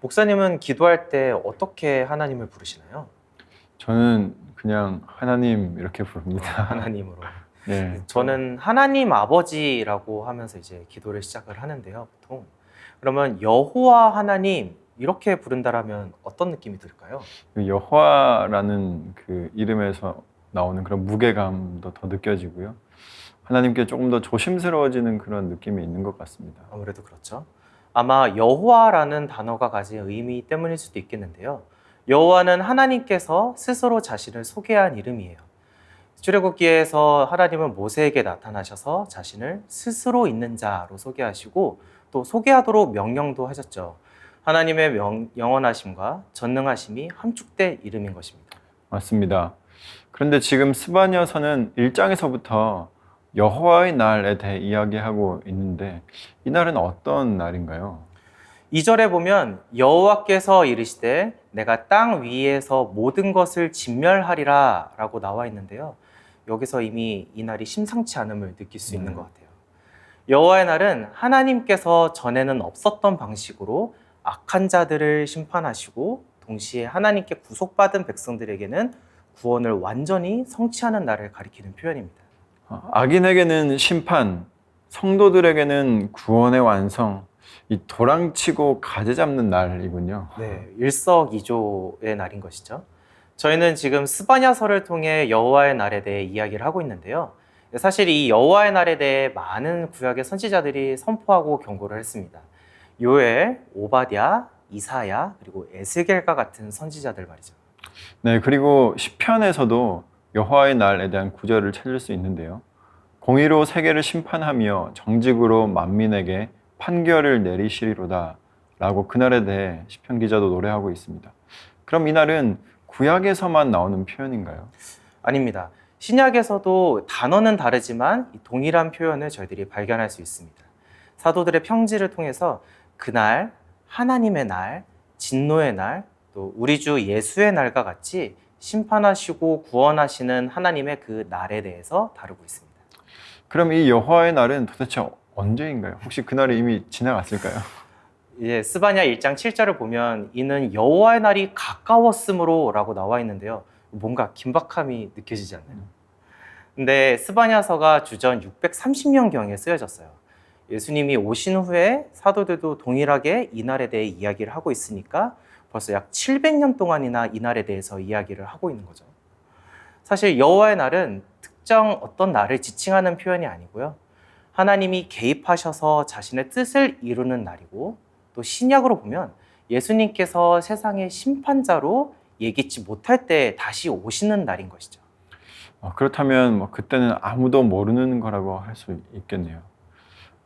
목사님은 기도할 때 어떻게 하나님을 부르시나요? 저는 그냥 하나님 이렇게 부릅니다. 하나님으로. 네. 저는 하나님 아버지라고 하면서 이제 기도를 시작을 하는데요, 보통. 그러면 여호와 하나님 이렇게 부른다라면 어떤 느낌이 들까요? 그 여호와라는 그 이름에서 나오는 그런 무게감도 더 느껴지고요. 하나님께 조금 더 조심스러워지는 그런 느낌이 있는 것 같습니다. 아무래도 그렇죠. 아마 여호와라는 단어가 가진 의미 때문일 수도 있겠는데요. 여호와는 하나님께서 스스로 자신을 소개한 이름이에요. 출애굽기에서 하나님은 모세에게 나타나셔서 자신을 스스로 있는 자로 소개하시고 또 소개하도록 명령도 하셨죠. 하나님의 영원하심과 전능하심이 함축된 이름인 것입니다. 맞습니다. 그런데 지금 스바냐서는 1장에서부터 여호와의 날에 대해 이야기하고 있는데 이 날은 어떤 날인가요? 2절에 보면 여호와께서 이르시되 내가 땅 위에서 모든 것을 진멸하리라 라고 나와 있는데요. 여기서 이미 이 날이 심상치 않음을 느낄 수 있는 것 같아요. 여호와의 날은 하나님께서 전에는 없었던 방식으로 악한 자들을 심판하시고 동시에 하나님께 구속받은 백성들에게는 구원을 완전히 성취하는 날을 가리키는 표현입니다. 악인에게는 심판, 성도들에게는 구원의 완성, 이 도랑치고 가지 잡는 날이군요. 네, 일석이조의 날인 것이죠. 저희는 지금 스바냐서를 통해 여호와의 날에 대해 이야기를 하고 있는데요. 사실 이 여호와의 날에 대해 많은 구약의 선지자들이 선포하고 경고를 했습니다. 요엘, 오바댜, 이사야, 그리고 에스겔과 같은 선지자들 말이죠. 네, 그리고 시편에서도 여호와의 날에 대한 구절을 찾을 수 있는데요. 공의로 세계를 심판하며 정직으로 만민에게 판결을 내리시리로다 라고 그날에 대해 시편 기자도 노래하고 있습니다. 그럼 이 날은 구약에서만 나오는 표현인가요? 아닙니다. 신약에서도 단어는 다르지만 동일한 표현을 저희들이 발견할 수 있습니다. 사도들의 평지를 통해서 그날, 하나님의 날, 진노의 날, 또 우리 주 예수의 날과 같이 심판하시고 구원하시는 하나님의 그 날에 대해서 다루고 있습니다. 그럼 이 여호와의 날은 도대체 언제인가요? 혹시 그날이 이미 지나갔을까요? 이제 스바냐 1장 7절을 보면 이는 여호와의 날이 가까웠으므로 라고 나와 있는데요. 뭔가 긴박함이 느껴지지 않나요? 근데 스바냐서가 주전 630년경에 쓰여졌어요. 예수님이 오신 후에 사도들도 동일하게 이 날에 대해 이야기를 하고 있으니까 벌써 약 700년 동안이나 이 날에 대해서 이야기를 하고 있는 거죠. 사실 여호와의 날은 특정 어떤 날을 지칭하는 표현이 아니고요. 하나님이 개입하셔서 자신의 뜻을 이루는 날이고 또 신약으로 보면 예수님께서 세상의 심판자로 예기치 못할 때 다시 오시는 날인 것이죠. 그렇다면 그때는 아무도 모르는 거라고 할 수 있겠네요.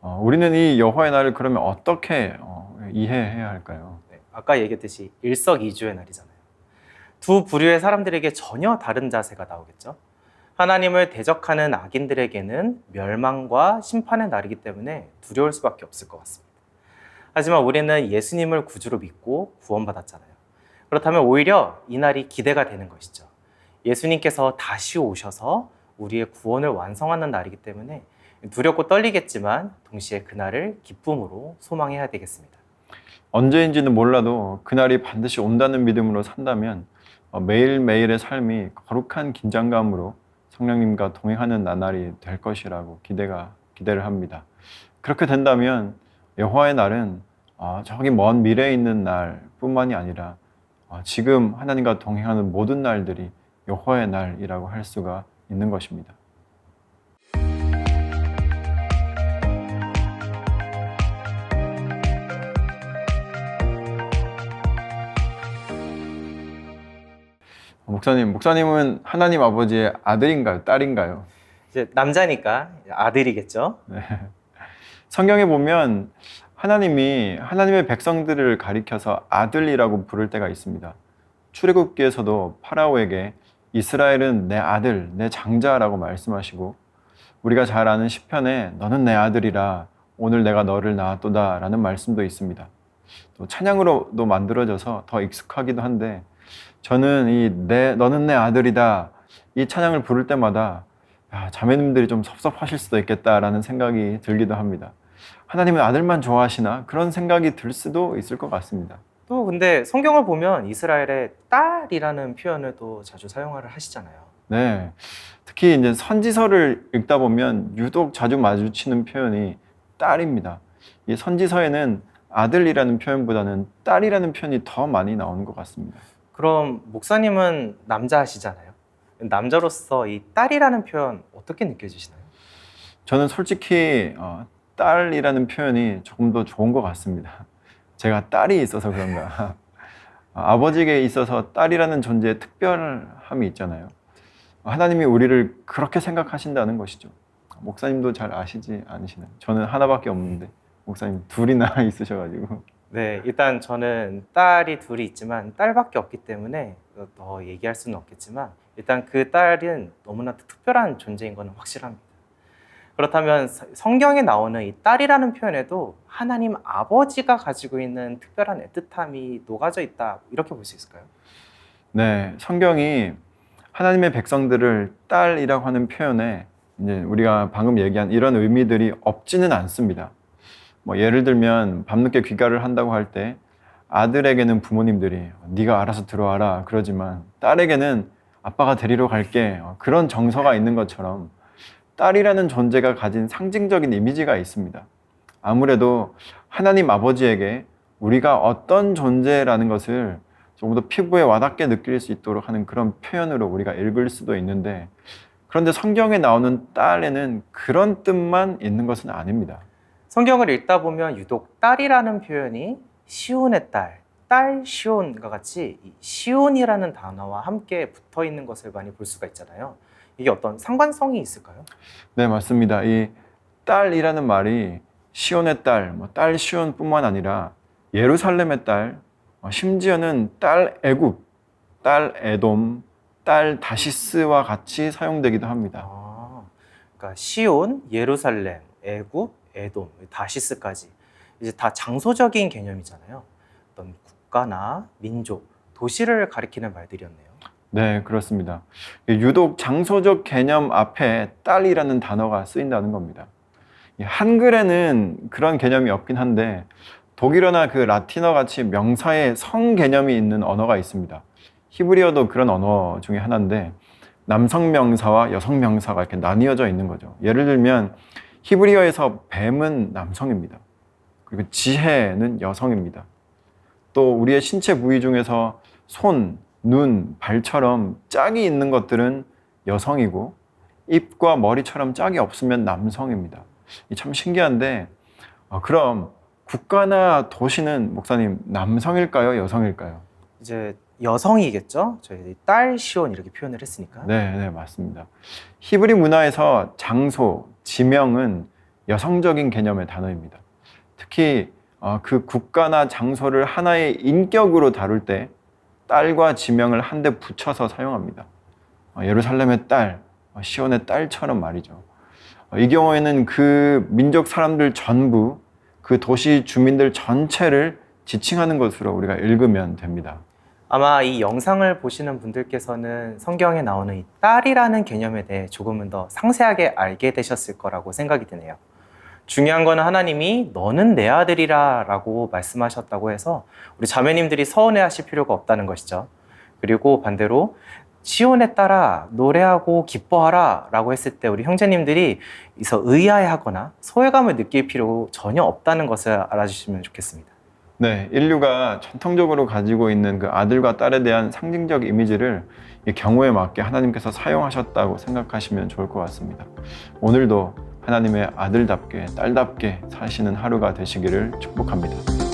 우리는 이 여호와의 날을 그러면 어떻게 이해해야 할까요? 네, 아까 얘기했듯이 일석이조의 날이잖아요. 두 부류의 사람들에게 전혀 다른 자세가 나오겠죠. 하나님을 대적하는 악인들에게는 멸망과 심판의 날이기 때문에 두려울 수밖에 없을 것 같습니다. 하지만 우리는 예수님을 구주로 믿고 구원받았잖아요. 그렇다면 오히려 이 날이 기대가 되는 것이죠. 예수님께서 다시 오셔서 우리의 구원을 완성하는 날이기 때문에 두렵고 떨리겠지만 동시에 그날을 기쁨으로 소망해야 되겠습니다. 언제인지는 몰라도 그날이 반드시 온다는 믿음으로 산다면 매일매일의 삶이 거룩한 긴장감으로 성령님과 동행하는 나날이 될 것이라고 기대를 합니다. 그렇게 된다면 여호와의 날은 저기 먼 미래에 있는 날뿐만이 아니라 지금 하나님과 동행하는 모든 날들이 여호와의 날이라고 할 수가 있는 것입니다. 목사님은 하나님 아버지의 아들인가요? 딸인가요? 이제 남자니까 아들이겠죠. 네. 성경에 보면 하나님이 하나님의 백성들을 가리켜서 아들이라고 부를 때가 있습니다. 출애굽기에서도 파라오에게 이스라엘은 내 아들, 내 장자라고 말씀하시고 우리가 잘 아는 시편에 너는 내 아들이라 오늘 내가 너를 낳았도다 라는 말씀도 있습니다. 또 찬양으로도 만들어져서 더 익숙하기도 한데 저는 너는 내 아들이다 이 찬양을 부를 때마다 자매님들이 좀 섭섭하실 수도 있겠다라는 생각이 들기도 합니다. 하나님은 아들만 좋아하시나? 그런 생각이 들 수도 있을 것 같습니다. 또 근데 성경을 보면 이스라엘의 딸이라는 표현을 또 자주 사용을 하시잖아요. 네. 특히 이제 선지서를 읽다 보면 유독 자주 마주치는 표현이 딸입니다. 이 선지서에는 아들이라는 표현보다는 딸이라는 표현이 더 많이 나오는 것 같습니다. 그럼 목사님은 남자시잖아요. 남자로서 이 딸이라는 표현 어떻게 느껴지시나요? 저는 솔직히 딸이라는 표현이 조금 더 좋은 것 같습니다. 제가 딸이 있어서 그런가. 아버지에게 있어서 딸이라는 존재의 특별함이 있잖아요. 하나님이 우리를 그렇게 생각하신다는 것이죠. 목사님도 잘 아시지 않으시나요? 저는 하나밖에 없는데 목사님 둘이나 있으셔가지고. 네, 일단 저는 딸이 둘이 있지만 딸밖에 없기 때문에 더 얘기할 수는 없겠지만 일단 그 딸은 너무나 특별한 존재인 것은 확실합니다. 그렇다면 성경에 나오는 이 딸이라는 표현에도 하나님 아버지가 가지고 있는 특별한 애틋함이 녹아져 있다 이렇게 볼 수 있을까요? 네, 성경이 하나님의 백성들을 딸이라고 하는 표현에 이제 우리가 방금 얘기한 이런 의미들이 없지는 않습니다. 뭐 예를 들면 밤늦게 귀가를 한다고 할 때 아들에게는 부모님들이 네가 알아서 들어와라 그러지만 딸에게는 아빠가 데리러 갈게 그런 정서가 있는 것처럼 딸이라는 존재가 가진 상징적인 이미지가 있습니다. 아무래도 하나님 아버지에게 우리가 어떤 존재라는 것을 조금 더 피부에 와닿게 느낄 수 있도록 하는 그런 표현으로 우리가 읽을 수도 있는데 그런데 성경에 나오는 딸에는 그런 뜻만 있는 것은 아닙니다. 성경을 읽다 보면 유독 딸이라는 표현이 시온의 딸 시온과 같이 이 시온이라는 단어와 함께 붙어 있는 것을 많이 볼 수가 있잖아요. 이게 어떤 상관성이 있을까요? 네, 맞습니다. 이 딸이라는 말이 시온의 딸, 딸 시온뿐만 아니라 예루살렘의 딸, 심지어는 딸 애굽, 딸 에돔, 딸 다시스와 같이 사용되기도 합니다. 그러니까 시온, 예루살렘, 애굽, 에돔, 다시스까지 이제 다 장소적인 개념이잖아요. 어떤 국가나 민족, 도시를 가리키는 말들이었네요. 네, 그렇습니다. 유독 장소적 개념 앞에 딸이라는 단어가 쓰인다는 겁니다. 한글에는 그런 개념이 없긴 한데 독일어나 그 라틴어 같이 명사에 성 개념이 있는 언어가 있습니다. 히브리어도 그런 언어 중에 하나인데 남성 명사와 여성 명사가 이렇게 나뉘어져 있는 거죠. 예를 들면 히브리어에서 뱀은 남성입니다. 그리고 지혜는 여성입니다. 또 우리의 신체 부위 중에서 손, 눈, 발처럼 짝이 있는 것들은 여성이고 입과 머리처럼 짝이 없으면 남성입니다. 참 신기한데 그럼 국가나 도시는 목사님 남성일까요? 여성일까요? 이제 여성이겠죠? 저희 딸 시온 이렇게 표현을 했으니까. 네, 맞습니다. 히브리 문화에서 장소, 지명은 여성적인 개념의 단어입니다. 특히 그 국가나 장소를 하나의 인격으로 다룰 때 딸과 지명을 한데 붙여서 사용합니다. 예루살렘의 딸, 시온의 딸처럼 말이죠. 이 경우에는 그 민족 사람들 전부, 그 도시 주민들 전체를 지칭하는 것으로 우리가 읽으면 됩니다. 아마 이 영상을 보시는 분들께서는 성경에 나오는 이 딸이라는 개념에 대해 조금은 더 상세하게 알게 되셨을 거라고 생각이 드네요. 중요한 건 하나님이 너는 내 아들이라 라고 말씀하셨다고 해서 우리 자매님들이 서운해하실 필요가 없다는 것이죠. 그리고 반대로 시온에 따라 노래하고 기뻐하라 라고 했을 때 우리 형제님들이 의아해하거나 소외감을 느낄 필요 전혀 없다는 것을 알아주시면 좋겠습니다. 네, 인류가 전통적으로 가지고 있는 그 아들과 딸에 대한 상징적 이미지를 이 경우에 맞게 하나님께서 사용하셨다고 생각하시면 좋을 것 같습니다. 오늘도 하나님의 아들답게 딸답게 사시는 하루가 되시기를 축복합니다.